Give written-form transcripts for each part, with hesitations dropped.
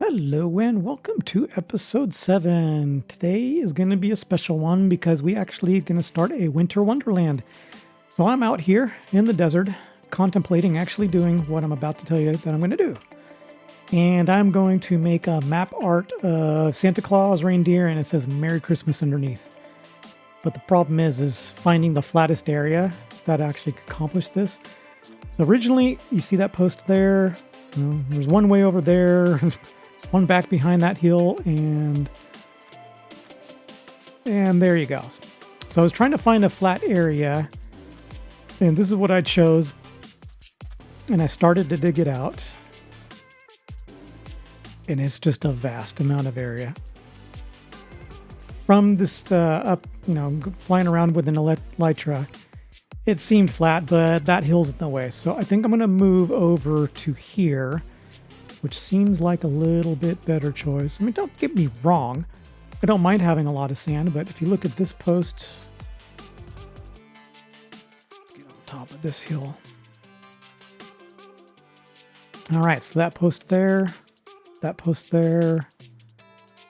Hello and welcome to episode 7. Today is going to be a special one because we actually going to start a winter wonderland. So I'm out here in the desert contemplating actually doing what I'm about to tell you that I'm going to do. And I'm going to make a map art of Santa Claus, reindeer, and it says Merry Christmas underneath. But the problem is finding the flattest area that actually could accomplish this. So originally, you see that post there. There's one way over there. One back behind that hill, and there you go. So I was trying to find a flat area, and this is what I chose. And I started to dig it out, and it's just a vast amount of area. From this up, flying around with an elytra, it seemed flat, but that hill's in the way. So I think I'm going to move over to here, which seems like a little bit better choice. I mean, don't get me wrong. I don't mind having a lot of sand, but if you look at this post, let's get on top of this hill. All right, so that post there, that post there,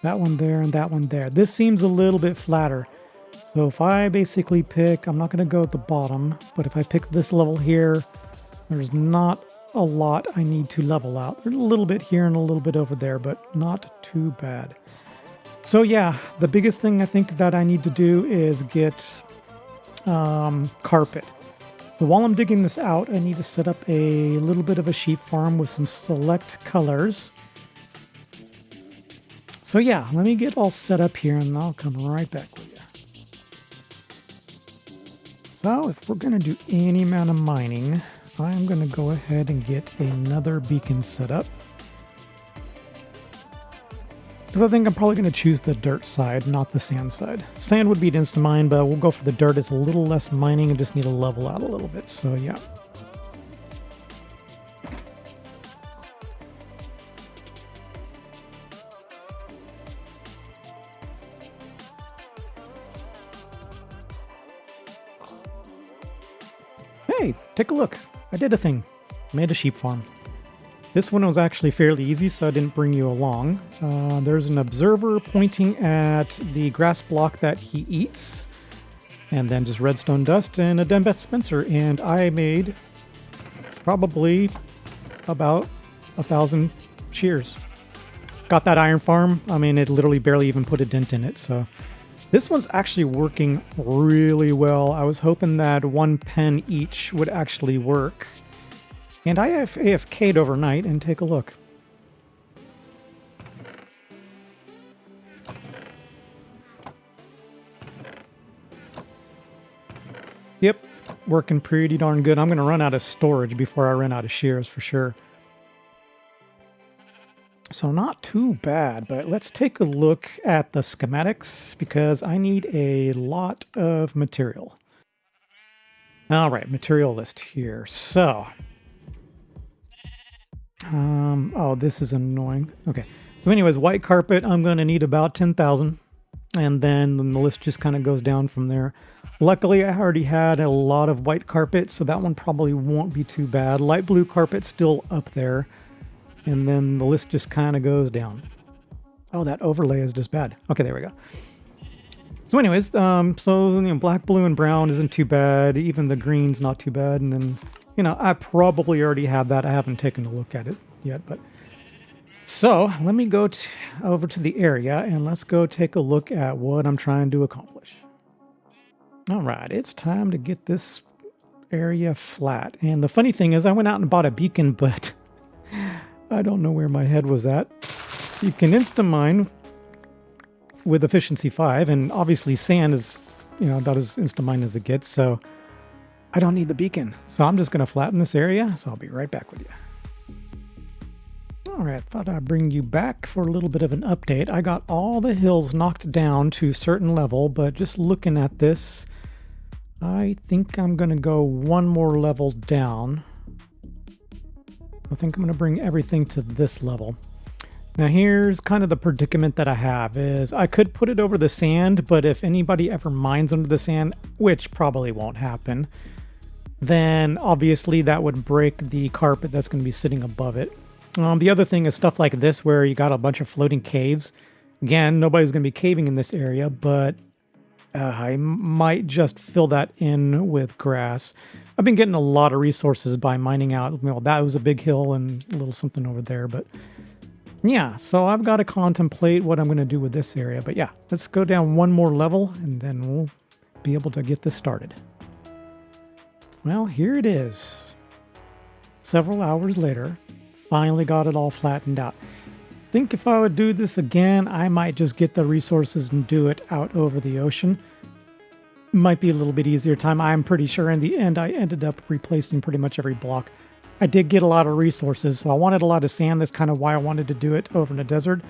that one there, and that one there. This seems a little bit flatter. So if I basically pick, I'm not going to go at the bottom, but if I pick this level here, there's not a lot I need to level out. There's a little bit here and a little bit over there, but not too bad. So yeah, the biggest thing I think that I need to do is get carpet. So while I'm digging this out, I need to set up a little bit of a sheep farm with some select colors. So yeah, let me get all set up here and I'll come right back with you. So if we're going to do any amount of mining, I'm going to go ahead and get another beacon set up. Because I think I'm probably going to choose the dirt side, not the sand side. Sand would be an insta-mine, but we'll go for the dirt. It's a little less mining and just need to level out a little bit. So yeah. Hey, take a look. I did a thing. Made a sheep farm. This one was actually fairly easy, so I didn't bring you along. There's an observer pointing at the grass block that he eats, and then just redstone dust and a den dispenser. And I made probably about 1,000 shears. Got that iron farm. I mean, it literally barely even put a dent in it, so this one's actually working really well. I was hoping that 1 pen each would actually work. And I have AFK'd overnight, and take a look. Yep, working pretty darn good. I'm going to run out of storage before I run out of shears for sure. So not too bad, but let's take a look at the schematics because I need a lot of material. All right, material list here. So, oh, this is annoying. Okay, so anyways, white carpet, I'm going to need about 10,000, and then the list just kind of goes down from there. Luckily, I already had a lot of white carpet, so that one probably won't be too bad. Light blue carpet still up there. And then the list just kind of goes down. Oh, that overlay is just bad. Okay, there we go. So anyways, black, blue, and brown isn't too bad. Even the green's not too bad. And then, I probably already have that. I haven't taken a look at it yet. But so let me go over to the area and let's go take a look at what I'm trying to accomplish. All right, it's time to get this area flat. And the funny thing is I went out and bought a beacon, but I don't know where my head was at. You can insta-mine with efficiency 5, and obviously sand is, about as insta-mine as it gets, so I don't need the beacon. So I'm just going to flatten this area, so I'll be right back with you. All right, thought I'd bring you back for a little bit of an update. I got all the hills knocked down to a certain level, but just looking at this, I think I'm going to go one more level down. I think I'm going to bring everything to this level. Now here's kind of the predicament that I have is I could put it over the sand, but if anybody ever mines under the sand, which probably won't happen, then obviously that would break the carpet that's going to be sitting above it. The other thing is stuff like this where you got a bunch of floating caves. Again, nobody's going to be caving in this area, but I might just fill that in with grass. I've been getting a lot of resources by mining out. Well, that was a big hill and a little something over there, but yeah, so I've got to contemplate what I'm going to do with this area. But yeah, let's go down one more level and then we'll be able to get this started. Well, here it is. Several hours later, finally got it all flattened out. I think if I would do this again, I might just get the resources and do it out over the ocean. Might be a little bit easier time. I'm pretty sure in the end I ended up replacing pretty much every block. I did get a lot of resources, so I wanted a lot of sand. That's kind of why I wanted to do it over in the desert.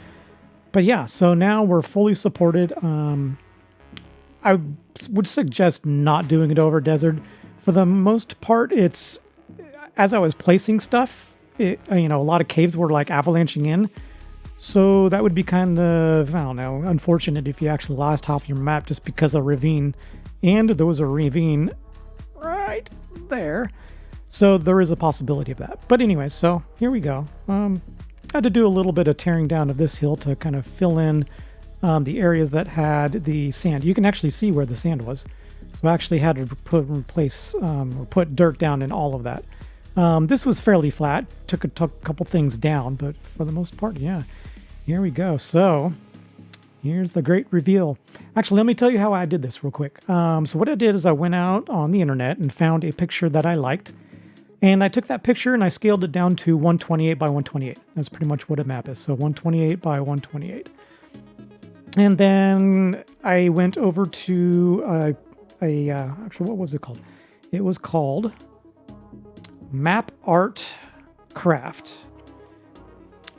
But yeah, so now we're fully supported. I would suggest not doing it over desert. For the most part, it's, as I was placing stuff, a lot of caves were like avalanching in. So that would be kind of, I don't know, unfortunate if you actually lost half your map just because of ravine. And there was a ravine right there. So there is a possibility of that. But anyway, so here we go. I had to do a little bit of tearing down of this hill to kind of fill in the areas that had the sand. You can actually see where the sand was. So I actually had to put dirt down in all of that. This was fairly flat. Took a couple things down, but for the most part, yeah. Here we go. So here's the great reveal. Actually, let me tell you how I did this real quick. So what I did is I went out on the internet and found a picture that I liked. And I took that picture and I scaled it down to 128 by 128. That's pretty much what a map is. So 128 by 128. And then I went over to actually, what was it called? It was called Map Art Craft.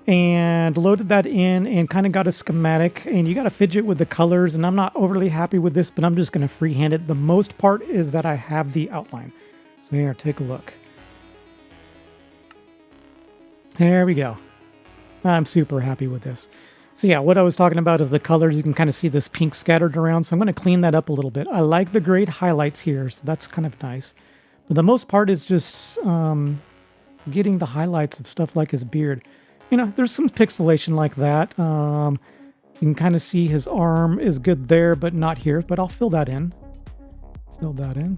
And loaded that in and kind of got a schematic, and you got to fidget with the colors, and I'm not overly happy with this, but I'm just going to freehand it. The most part is that I have the outline. So here, take a look. There we go. I'm super happy with this. So yeah, what I was talking about is the colors. You can kind of see this pink scattered around, so I'm going to clean that up a little bit. I like the great highlights here, so that's kind of nice. But the most part is just getting the highlights of stuff like his beard. There's some pixelation like that. You can kind of see his arm is good there, but not here. But I'll fill that in.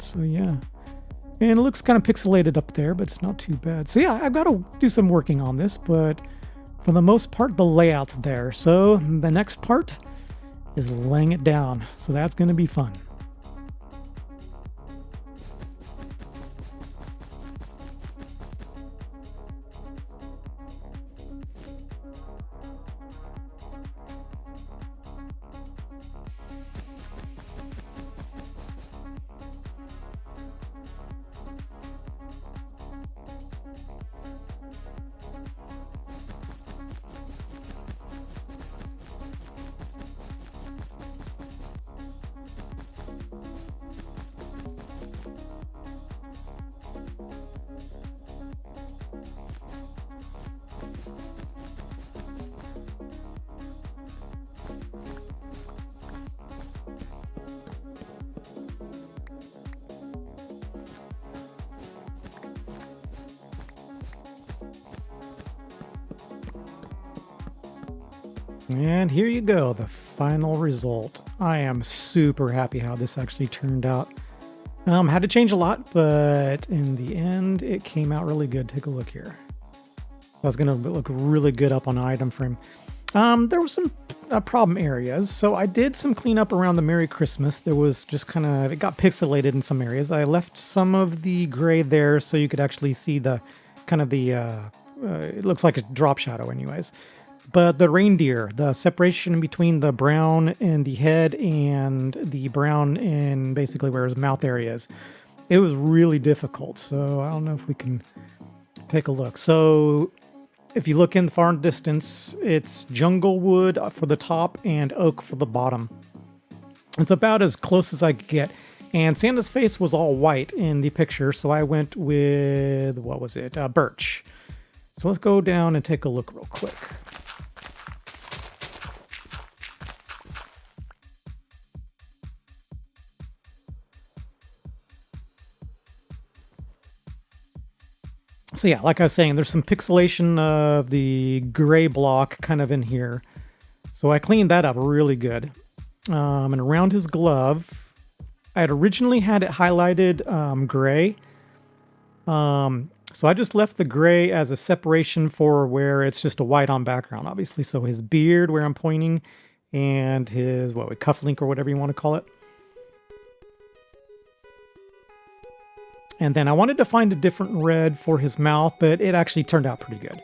So yeah. And it looks kind of pixelated up there, but it's not too bad. So yeah, I've got to do some working on this, but for the most part, the layout's there. So the next part is laying it down. So that's going to be fun. And here you go, the final result. I am super happy how this actually turned out. Had to change a lot, but in the end, it came out really good. Take a look here. That's going to look really good up on an item frame. There were some problem areas, so I did some cleanup around the Merry Christmas. There was just it got pixelated in some areas. I left some of the gray there so you could actually see the it looks like a drop shadow anyways. But the reindeer, the separation between the brown in the head and the brown in basically where his mouth area is, it was really difficult. So I don't know if we can take a look. So if you look in the far distance, it's jungle wood for the top and oak for the bottom. It's about as close as I could get. And Santa's face was all white in the picture, so I went with, what was it? Birch. So let's go down and take a look real quick. So So yeah, like I was saying, there's some pixelation of the gray block kind of in here. So I cleaned that up really good. And around his glove, I had originally had it highlighted gray. So I just left the gray as a separation for where it's just a white on background, obviously. So his beard, where I'm pointing, and his, cufflink or whatever you want to call it. And then I wanted to find a different red for his mouth, but it actually turned out pretty good.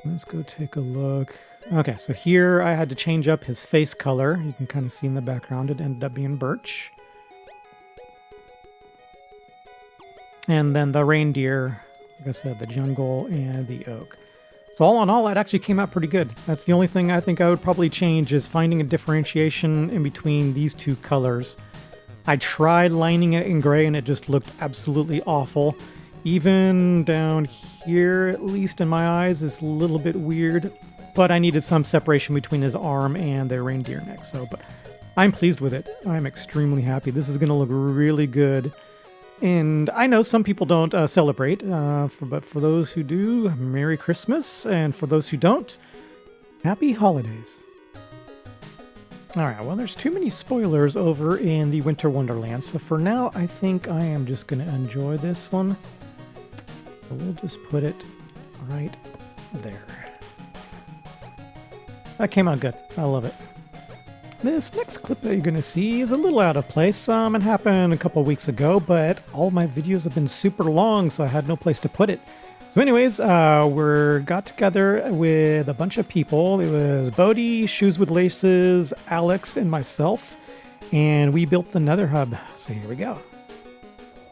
Let's go take a look. Okay, so here I had to change up his face color. You can kind of see in the background it ended up being birch. And then the reindeer, like I said, the jungle and the oak. So all in all, it actually came out pretty good. That's the only thing I think I would probably change is finding a differentiation in between these two colors. I tried lining it in gray and it just looked absolutely awful. Even down here, at least in my eyes, is a little bit weird. But I needed some separation between his arm and the reindeer neck. But I'm pleased with it. I'm extremely happy. This is going to look really good. And I know some people don't celebrate, but for those who do, Merry Christmas. And for those who don't, Happy Holidays. Alright, well, there's too many spoilers over in the Winter Wonderland, so for now, I think I am just going to enjoy this one. So we'll just put it right there. That came out good. I love it. This next clip that you're going to see is a little out of place. It happened a couple weeks ago, but all my videos have been super long, so I had no place to put it. So anyways, we got together with a bunch of people. It was Bodhi, Shoes with Laces, Alex, and myself, and we built the Nether Hub. So here we go.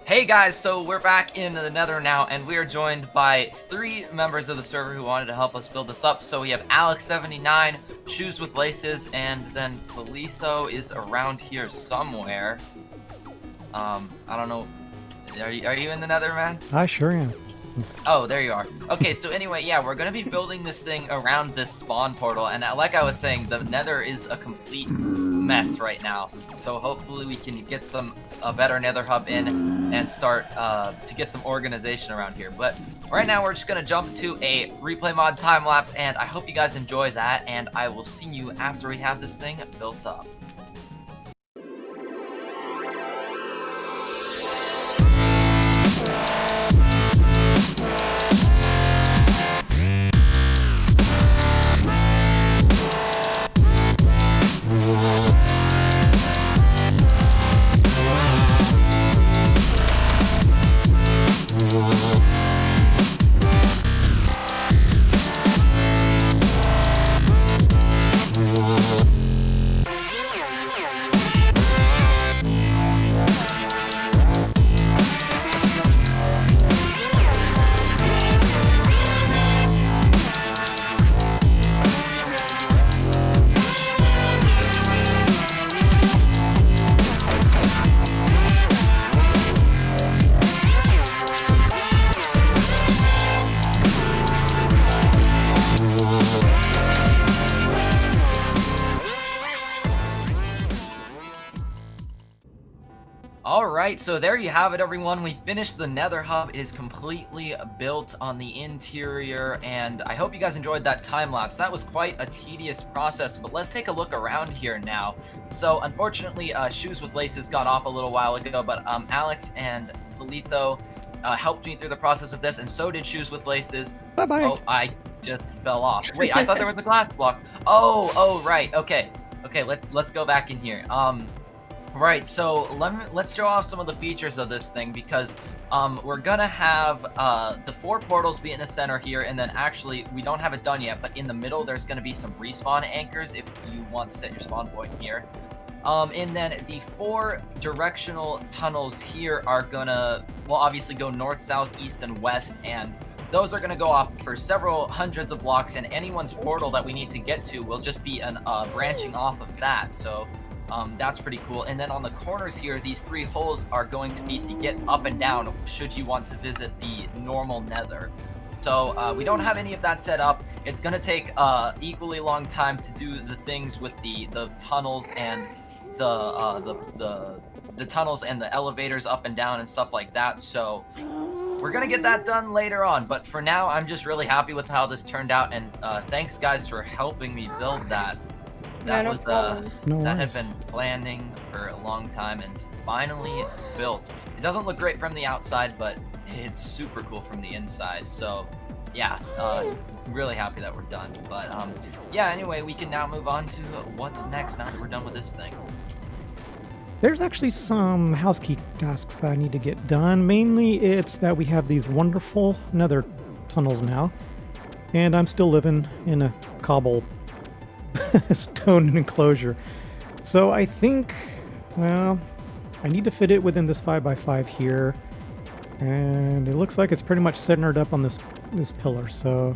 Hey guys, so we're back in the Nether now, and we are joined by 3 members of the server who wanted to help us build this up. So we have Alex79, Shoes with Laces, and then Paly is around here somewhere. I don't know. Are you in the Nether, man? I sure am. Oh, there you are. Okay, so anyway, yeah, we're gonna be building this thing around this spawn portal, and like I was saying, the Nether is a complete mess right now. So hopefully we can get a better Nether hub in and start to get some organization around here. But right now we're just gonna jump to a replay mod time lapse, and I hope you guys enjoy that, and I will see you after we have this thing built up. Alright, so there you have it, everyone. We finished the Nether hub. It is completely built on the interior, and I hope you guys enjoyed that time lapse. That was quite a tedious process, but let's take a look around here now. So unfortunately, Shoes with Laces got off a little while ago, but Alex and Polito helped me through the process of this, and so did Shoes with Laces. Bye-bye. Oh, I just fell off. Wait, I thought there was a glass block. Oh, right. Okay, let's go back in here. Right, so let's show off some of the features of this thing, because we're gonna have the 4 portals be in the center here, and then actually we don't have it done yet, but in the middle there's gonna be some respawn anchors if you want to set your spawn point here. And then the 4 directional tunnels here are gonna, well, obviously go north, south, east, and west, and those are gonna go off for several hundreds of blocks, and anyone's portal that we need to get to will just be branching off of that. So that's pretty cool. And then on the corners here, these 3 holes are going to be to get up and down should you want to visit the normal Nether. So we don't have any of that set up. It's going to take equally long time to do the things with the tunnels and the tunnels and the elevators up and down and stuff like that. So we're gonna get that done later on. But for now, I'm just really happy with how this turned out, and thanks guys for helping me build that. That no was problem. No that worries. had been planning for a long time and finally built. It doesn't look great from the outside, but it's super cool from the inside. So yeah, really happy that we're done. But yeah, anyway, we can now move on to what's next now that we're done with this thing. There's actually some housekeeping tasks that I need to get done. Mainly it's that we have these wonderful nether tunnels now, and I'm still living in a cobble stone enclosure. So I think, well, I need to fit it within this 5x5 here, and it looks like it's pretty much centered up on this pillar. So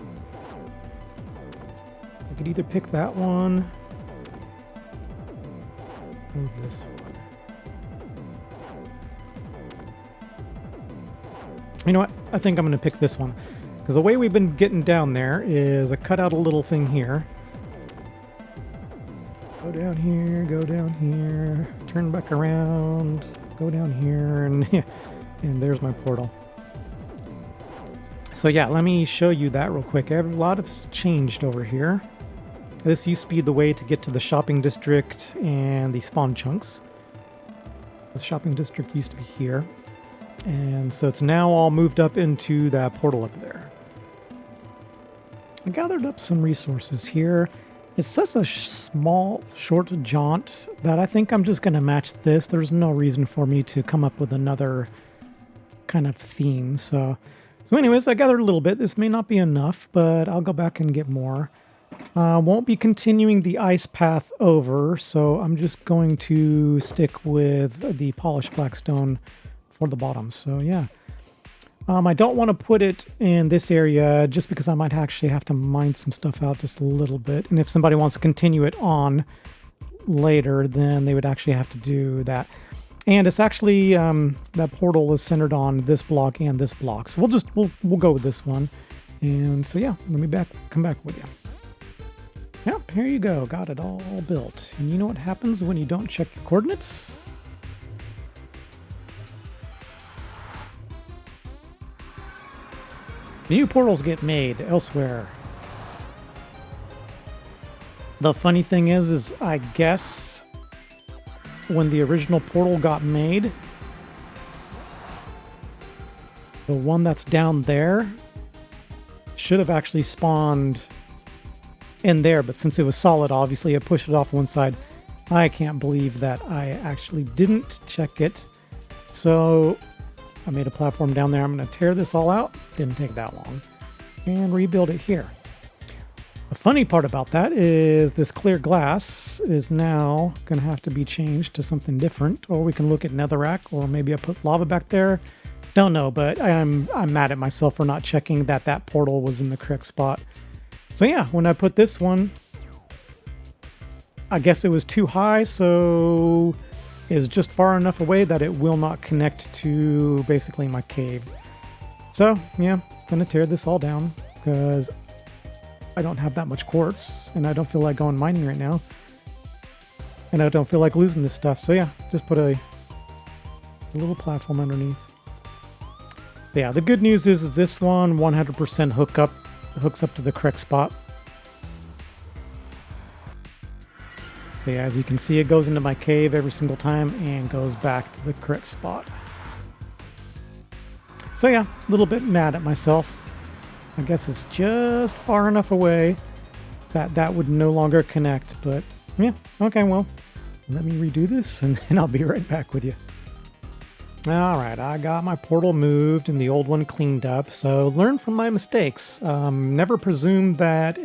I could either pick that one or this one. You know what? I think I'm going to pick this one, because the way we've been getting down there is I cut out a little thing here. Go down here, turn back around, go down here, and and there's my portal. So yeah, let me show you that real quick. A lot has changed over here. This used to be the way to get to the shopping district and the spawn chunks. The shopping district used to be here. And so it's now all moved up into that portal up there. I gathered up some resources here. It's such a small, short jaunt that I think I'm just going to match this. There's no reason for me to come up with another kind of theme. So anyways, I gathered a little bit. This may not be enough, but I'll go back and get more. Won't be continuing the ice path over, so I'm just going to stick with the polished black stone for the bottom. So yeah, I don't want to put it in this area just because I might actually have to mine some stuff out just a little bit. And if somebody wants to continue it on later, then they would actually have to do that. And it's actually, that portal is centered on this block and this block. So we'll go with this one. And so yeah, let me come back with you. Yep, here you go. Got it all built. And you know what happens when you don't check your coordinates? New portals get made elsewhere. The funny thing is I guess when the original portal got made, the one that's down there should have actually spawned in there, but since it was solid, obviously it pushed it off one side. I can't believe that I actually didn't check it. So I made a platform down there. I'm going to tear this all out. Didn't take that long. And rebuild it here. The funny part about that is this clear glass is now going to have to be changed to something different. Or we can look at netherrack, or maybe I put lava back there. Don't know, but I'm mad at myself for not checking that portal was in the correct spot. So yeah, when I put this one, I guess it was too high, so is just far enough away that it will not connect to basically my cave. So yeah, gonna tear this all down because I don't have that much quartz and I don't feel like going mining right now. And I don't feel like losing this stuff. So yeah, just put a little platform underneath. So yeah, the good news is this one 100% hooks up to the correct spot. So yeah, as you can see, it goes into my cave every single time and goes back to the correct spot. So yeah, a little bit mad at myself. I guess it's just far enough away that would no longer connect, but yeah, okay, well, let me redo this and then I'll be right back with you. All right, I got my portal moved and the old one cleaned up, so learn from my mistakes. Never presume that,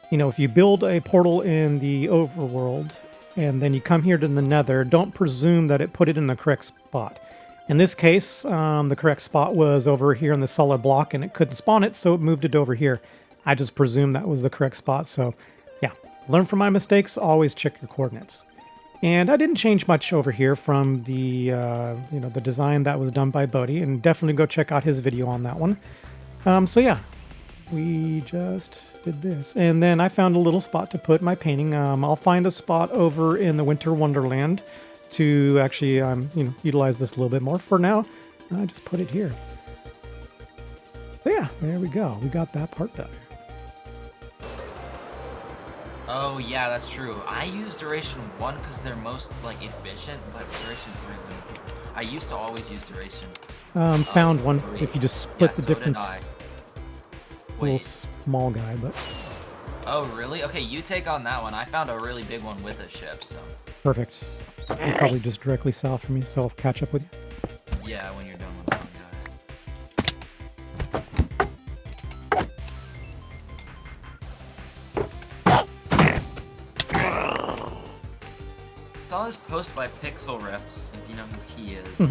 if you build a portal in the overworld and then you come here to the nether, don't presume that it put it in the correct spot. In this case, the correct spot was over here in the solid block and it couldn't spawn it, so it moved it over here. I just presumed that was the correct spot, so yeah, learn from my mistakes, always check your coordinates. And I didn't change much over here from the, the design that was done by Bodhi, and definitely go check out his video on that one. So yeah, we just did this. And then I found a little spot to put my painting. I'll find a spot over in the Winter Wonderland to actually, utilize this a little bit more. For now, I just put it here. So yeah, there we go. We got that part done. Oh yeah, that's true. I use duration 1 because they're most like efficient, but duration 3 wouldn't. I used to always use duration. Found one. 3. If you just split the so difference. Did I. Little Wait. small guy, but Oh really? Okay, you take on that one. I found a really big one with a ship, so. perfect. You're probably just directly south from me, so I'll catch up with you. Yeah, when you're done with that one, saw this post by Pixel Riffs, if you know who he is.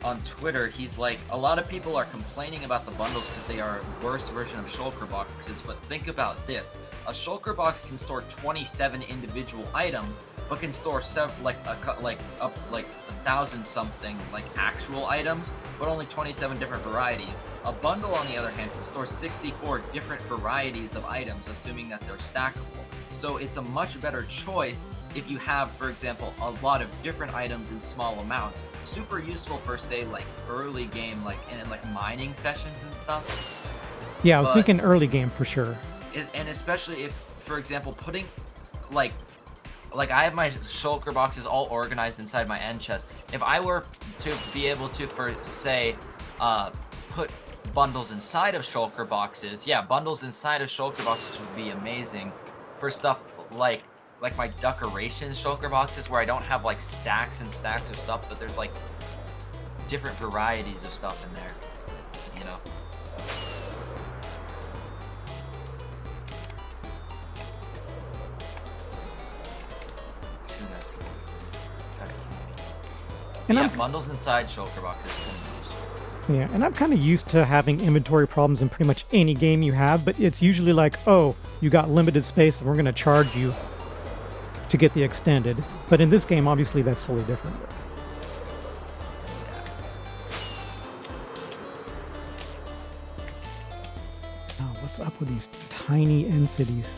On Twitter, he's like, a lot of people are complaining about the bundles because they are a worse version of shulker boxes, but think about this. A shulker box can store 27 individual items, but can store like 1,000 something like actual items, but only 27 different varieties. A bundle, on the other hand, can store 64 different varieties of items, assuming that they're stackable. So it's a much better choice if you have, for example, a lot of different items in small amounts. Super useful for, say, like early game, like in like mining sessions and stuff. Yeah, I was thinking early game for sure. And especially if, for example, putting like I have my shulker boxes all organized inside my end chest. If I were to be able to, for say, put bundles inside of shulker boxes, yeah, bundles inside of shulker boxes would be amazing for stuff like my decoration shulker boxes, where I don't have like stacks and stacks of stuff, but there's like different varieties of stuff in there, you know. And yeah, bundles inside shulker boxes. Yeah, and I'm kind of used to having inventory problems in pretty much any game you have, but it's usually like, oh, you got limited space and we're going to charge you to get the extended. But in this game, obviously, that's totally different. Oh, what's up with these tiny end cities?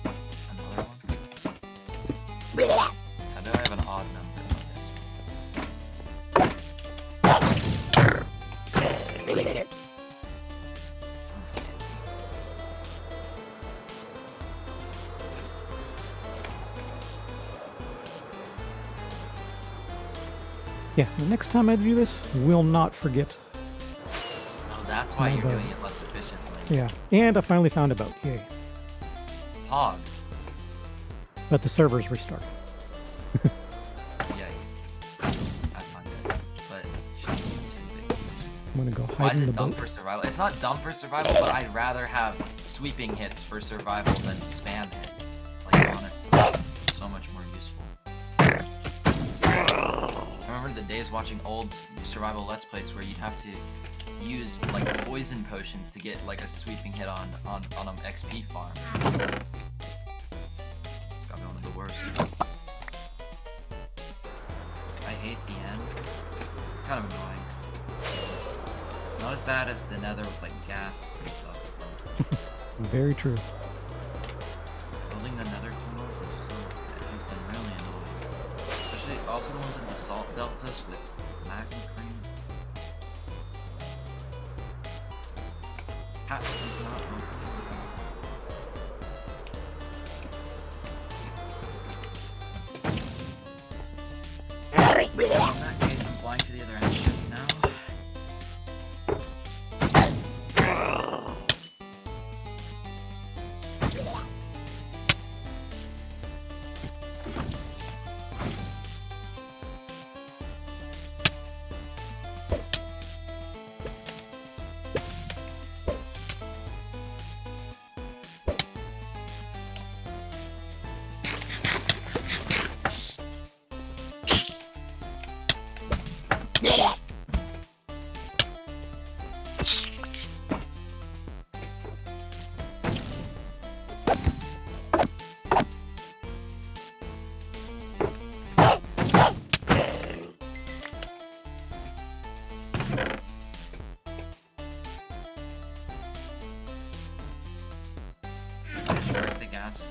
Another one? How do I have an odd number? Yeah, the next time I do this, will not forget. Oh, that's why you're doing it less efficiently. Yeah, and I finally found a boat. Yay. Hog. But the servers restart. Yikes. That's not good. But it shouldn't be too big. I'm gonna go hide Why is in the it dumb boat. for survival? It's not dumb for survival, but I'd rather have sweeping hits for survival than spam hits. Like, honestly. So much more useful. I remember the days watching old survival Let's Plays where you'd have to use like poison potions to get like a sweeping hit on an XP farm. Got me one of the worst. I hate the end. Kind of annoying. It's not as bad as the Nether with like ghasts and stuff. Very true. Building the Nether tunnels has been really annoying. Especially also the ones in the salt deltas with magma cream. Cat is not open. In that case, I'm flying to the other end ship now.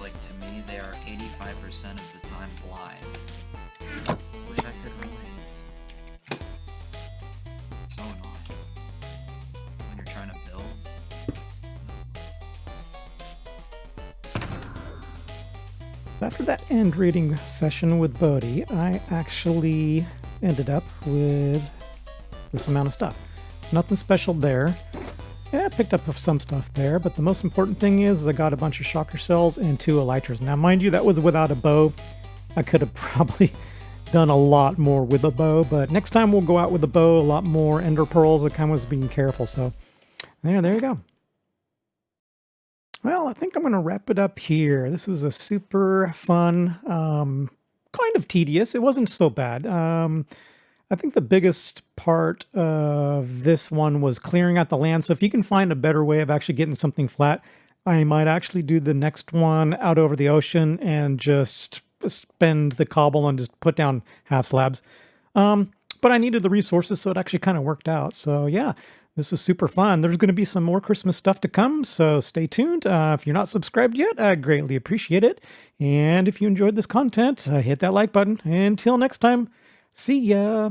Like, to me, they are 85% of the time blind. Wish I could relate. So annoying. After that end reading session with Bodhi, I actually ended up with this amount of stuff. It's nothing special there. Yeah, I picked up some stuff there, but the most important thing is I got a bunch of shocker cells and 2 elytras. Now, mind you, that was without a bow. I could have probably done a lot more with a bow, but next time we'll go out with a bow, a lot more ender pearls. I kind of was being careful, so there you go. Well, I think I'm going to wrap it up here. This was a super fun, kind of tedious. It wasn't so bad. I think the biggest part of this one was clearing out the land. So if you can find a better way of actually getting something flat, I might actually do the next one out over the ocean and just spend the cobble and just put down half slabs. But I needed the resources, so it actually kind of worked out. So yeah, this was super fun. There's going to be some more Christmas stuff to come, so stay tuned. If you're not subscribed yet, I greatly appreciate it. And if you enjoyed this content, hit that like button. Until next time, see ya!